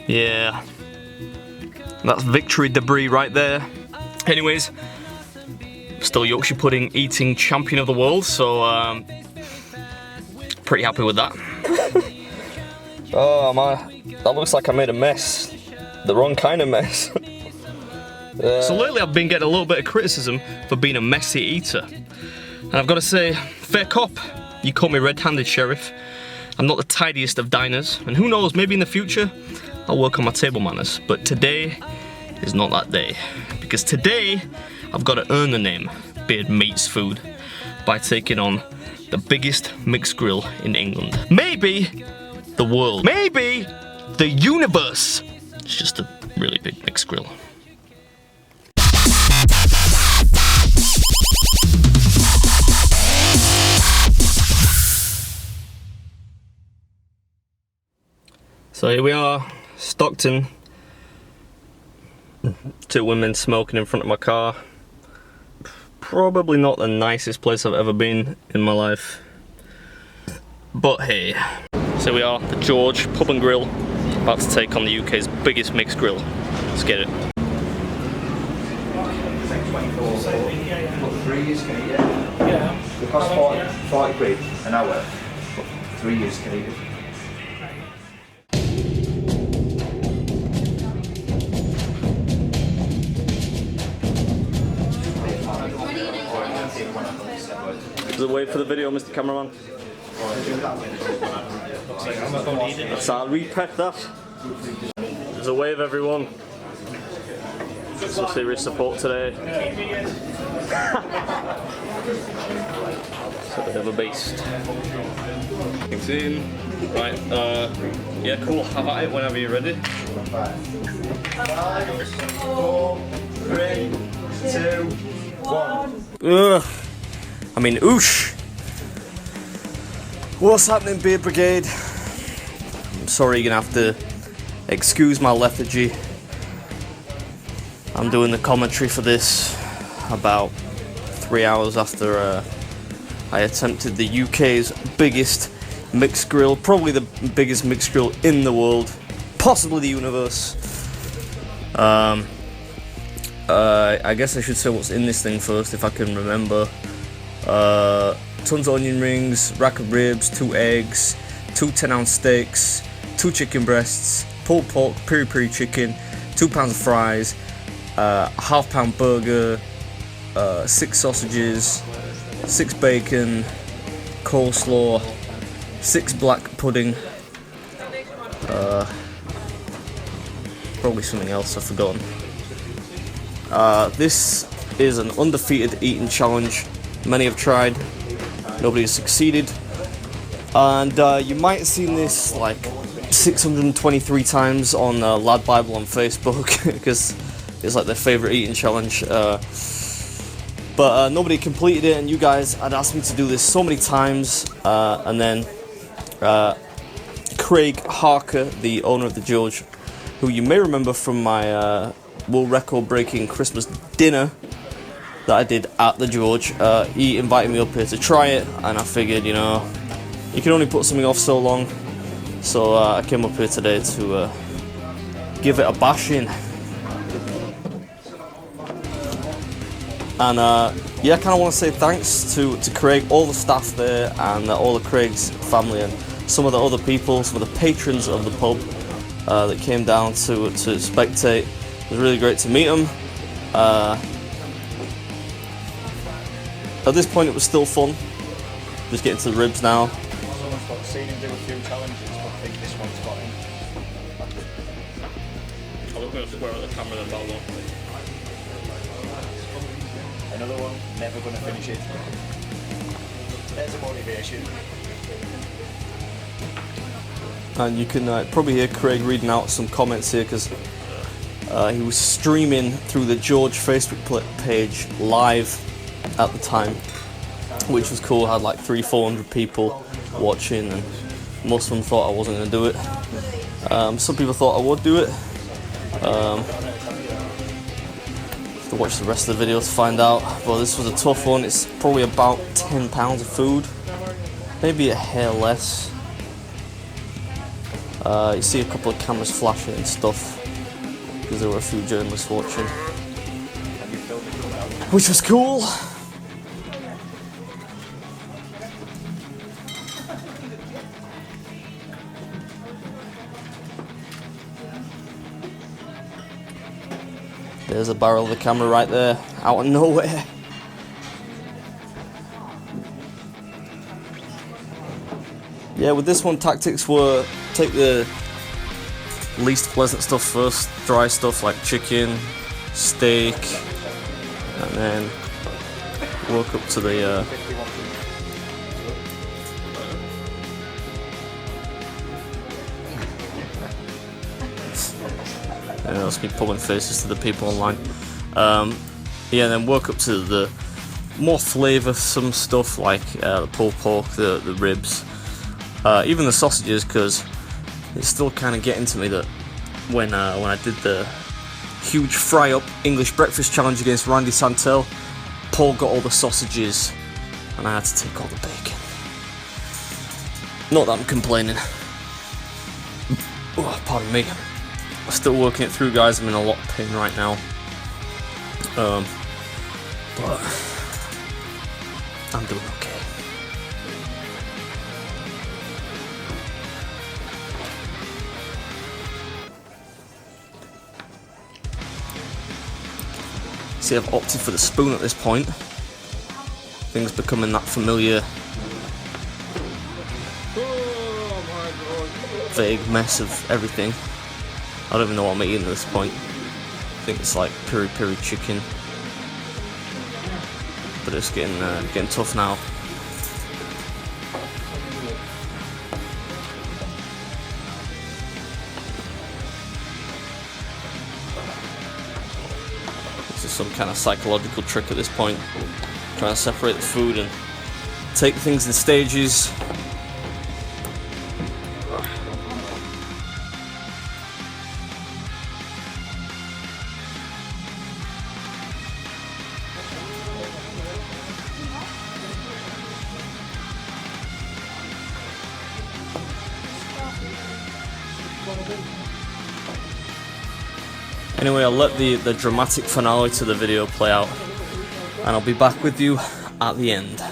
Yeah, that's victory debris right there. Anyways, still Yorkshire pudding eating champion of the world, so pretty happy with that. Oh my, that looks like I made a mess. The wrong kind of mess. So lately I've been getting a little bit of criticism for being a messy eater. And I've got to say, fair cop, you call me red-handed sheriff. I'm not the tidiest of diners, and who knows, maybe in the future I'll work on my table manners. But today is not that day, because today I've got to earn the name BeardMeatsFood by taking on the biggest mixed grill in England. Maybe the world, maybe the universe. It's just a really big mixed grill. So here we are, Stockton. Two women smoking in front of my car. Probably not the nicest place I've ever been in my life. But hey. So we are, the George Pub and Grill, about to take on the UK's biggest mixed grill. Let's get it. Yeah. It costs 40 quid an hour, but 3 years can eat it. There's a wave for the video, Mr. Cameraman. So I'll repack that. There's a wave, everyone. Some serious support today. It's a bit of a beast. Things in. Right, yeah, cool. Have at it whenever you're ready. 5, 4, 3, 2, 1. Ugh. I mean, oosh. What's happening, Beard Brigade? I'm sorry, you're gonna have to excuse my lethargy. I'm doing the commentary for this about 3 hours after I attempted the UK's biggest mixed grill, probably the biggest mixed grill in the world, possibly the universe. I guess I should say what's in this thing first, if I can remember. Tons of onion rings, rack of ribs, 2 eggs, 2 10-ounce steaks, 2 chicken breasts, pulled pork, piri chicken, 2 pounds of fries, half-pound burger, 6 sausages, 6 bacon, coleslaw, 6 black pudding, probably something else I've forgotten. This is an undefeated eating challenge. Many have tried, nobody has succeeded, and you might have seen this like 623 times on Lad Bible on Facebook because it's like their favourite eating challenge, but nobody completed it, and you guys had asked me to do this so many times, and then Craig Harker, the owner of the George, who you may remember from my world record breaking Christmas dinner that I did at the George, he invited me up here to try it, and I figured, you know, you can only put something off so long, so I came up here today to give it a bashing. And yeah, I kind of want to say thanks to Craig, all the staff there, and all of Craig's family, and some of the other people, some of the patrons of the pub that came down to spectate. It was really great to meet them. At this point it was still fun, just getting to the ribs now. I've seen him do a few challenges, but I think this one's got him. I'm looking at square at the camera then, Baldo. Another one, never going to finish it. There's a motivation. And you can probably hear Craig reading out some comments here, because he was streaming through the George Facebook page live at the time, which was cool. Had like 300-400 people watching, and most of them thought I wasn't going to do it. Some people thought I would do it. Have to watch the rest of the video to find out. But this was a tough one. It's probably about 10 pounds of food, maybe a hair less. You see a couple of cameras flashing and stuff, because there were a few journalists watching, which was cool. There's a barrel of the camera right there, out of nowhere. Yeah, with this one, tactics were take the least pleasant stuff first, dry stuff like chicken, steak, and then work up to the and I'll just keep pulling faces to the people online. Yeah, then work up to the more flavoursome stuff like the pulled pork, the ribs, even the sausages, because it's still kind of getting to me that when I did the huge fry up English breakfast challenge against Randy Santel, Paul got all the sausages and I had to take all the bacon. Not that I'm complaining. Oh, pardon me. Still working it through, guys. I'm in a lot of pain right now. But I'm doing okay. See, I've opted for the spoon at this point. Things becoming that familiar vague mess of everything. I don't even know what I'm eating at this point. I think it's like piri chicken, but it's getting tough now. This is some kind of psychological trick at this point, trying to separate the food and take things in stages. Anyway, I'll let the dramatic finale to the video play out, and I'll be back with you at the end.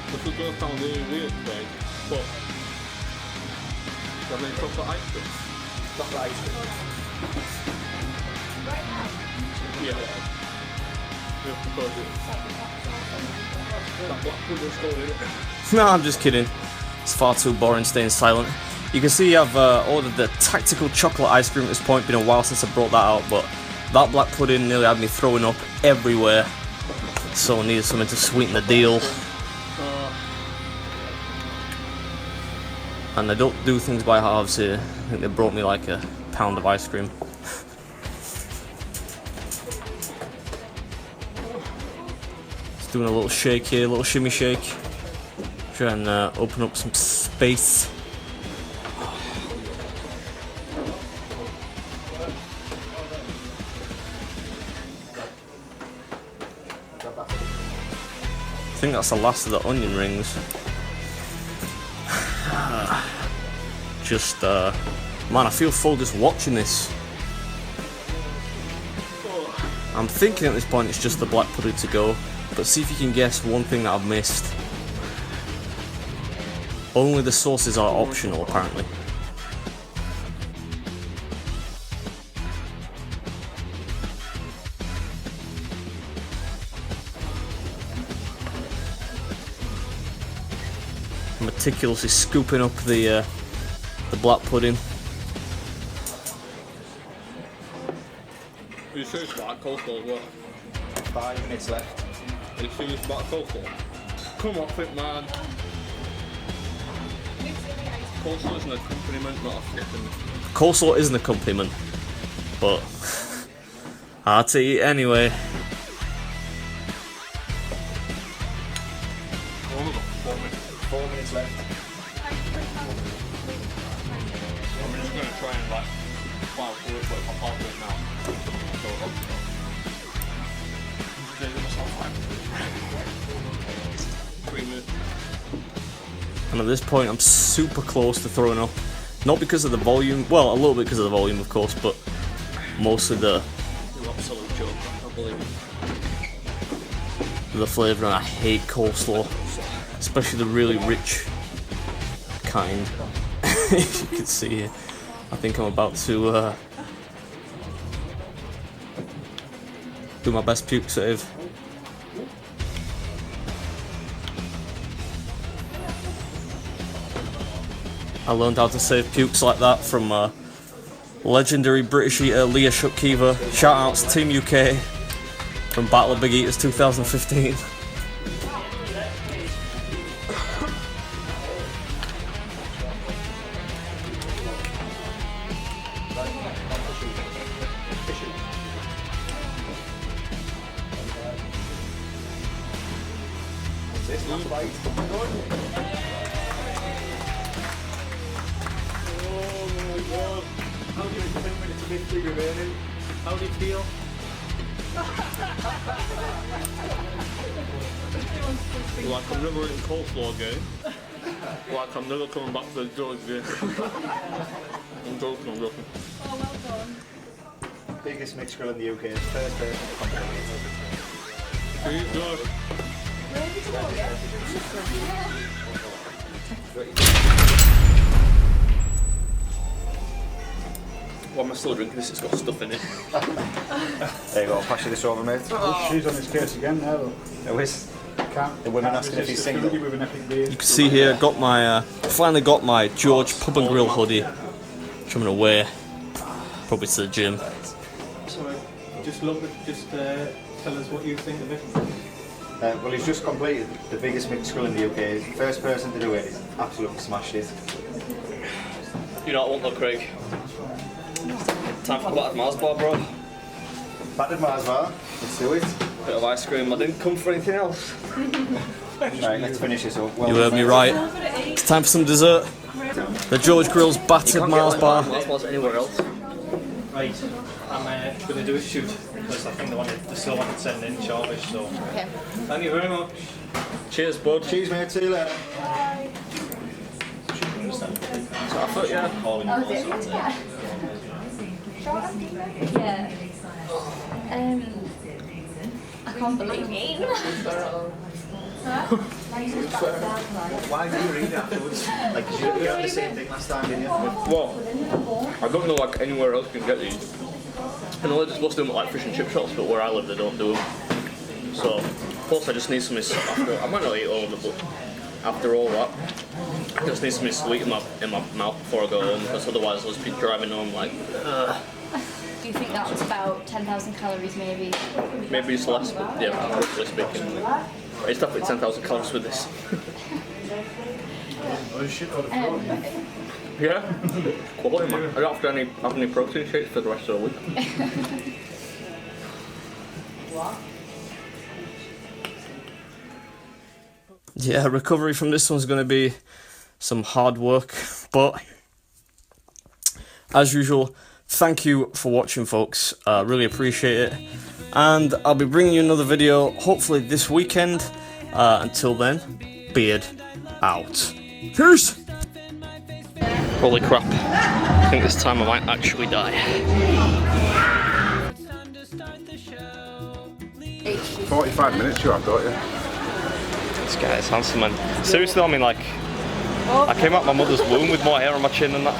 This is going to sound really weird today, but I mean chocolate ice cream. Chocolate ice cream. Yeah. No, I'm just kidding. It's far too boring staying silent. You can see I've ordered the tactical chocolate ice cream at this point. Been a while since I brought that out, but that black pudding nearly had me throwing up everywhere. So I needed something to sweeten the deal. And I don't do things by halves here. I think they brought me like a pound of ice cream. Just doing a little shake here, a little shimmy shake. Try and open up some space. I think that's the last of the onion rings. Just, man, I feel full just watching this. I'm thinking at this point it's just the black pudding to go, but see if you can guess one thing that I've missed. Only the sauces are optional, apparently. Meticulously scooping up the black pudding. Are you serious about coleslaw as well? 5 minutes left. Are you serious about coleslaw? Come off it, man. Coleslaw is an accompaniment, not a flipping. Coleslaw is an accompaniment, but Hard to eat anyway. Only got 4 minutes. 4 minutes left. I'm just gonna try and like plow through it, but if I'm halfway now, so up. Just give myself 3 minutes. And at this point I'm super close to throwing up. Not because of the volume, well, a little bit because of the volume of course, but mostly the Absolute joke, I can't believe it. the flavour, and I hate coleslaw. Especially the really rich kind. As you can see here. I think I'm about to do my best puke save. I learned how to save pukes like that from legendary British eater Leah Shukkiva. Shout outs to Team UK from Battle of Big Eaters 2015. How do you feel? 10 minutes of victory remaining? How do you feel? Like I'm never eating coleslaw again. Like I'm never coming back to the George again. I'm joking, I'm joking. Oh, well done. Biggest mixed grill in the UK. First person to complete Keep going. Where did you go, yeah? Why am I still drinking this? It's got stuff in it. There you go, I'll pass you this over, mate. She's on his case again now. Who is? Can't, The women can't asking if he's resist a single. hoodie with an epic beard. You can see here, got my finally got my George Pub and Grill hoodie, which I'm gonna wear probably to the gym. So, just tell us what you think of it. Well, he's just completed the biggest mixed grill in the UK. He's the first person to do it. He's absolutely smashed it. You know what I want though, Craig? Time for a battered Mars bar, bro. Battered Mars bar. Let's do it. Bit of ice cream. I didn't come for anything else. Right, let's finish this up. Well You heard me right. It's time for some dessert. The George Grill's battered Mars bar. Mars bars anywhere else. Right, I'm going to do a shoot because I think they still want to send in shortly, so Okay. thank you very much. Cheers, bud. Cheers, mate. See you later. So I thought, yeah. Yeah. I can't believe it. Why do you read afterwards? Like, you had the same thing last time, didn't you? Well, I don't know like anywhere else you can get these. I know they're supposed to do them at like fish and chip shops, but where I live they don't do them. So, plus I just need something after. I might not eat all of it, but after all that, I just need something sweet in my mouth before I go home, because otherwise I'll just be driving home like, Do you think that was about 10,000 calories maybe? maybe it's less, but yeah, roughly speaking. It's definitely 10,000 calories with this. Yeah, quality man. I don't have to have any protein shakes for the rest of the week. Yeah, recovery from this one's going to be some hard work, but as usual, thank you for watching, folks. Really appreciate it, and I'll be bringing you another video hopefully this weekend. Until then, Beard out. Cheers. Holy crap, I think this time I might actually die. 45 minutes you have, don't you? This guy is handsome, man. Seriously, I mean, like, I came out my mother's womb with more hair on my chin than that.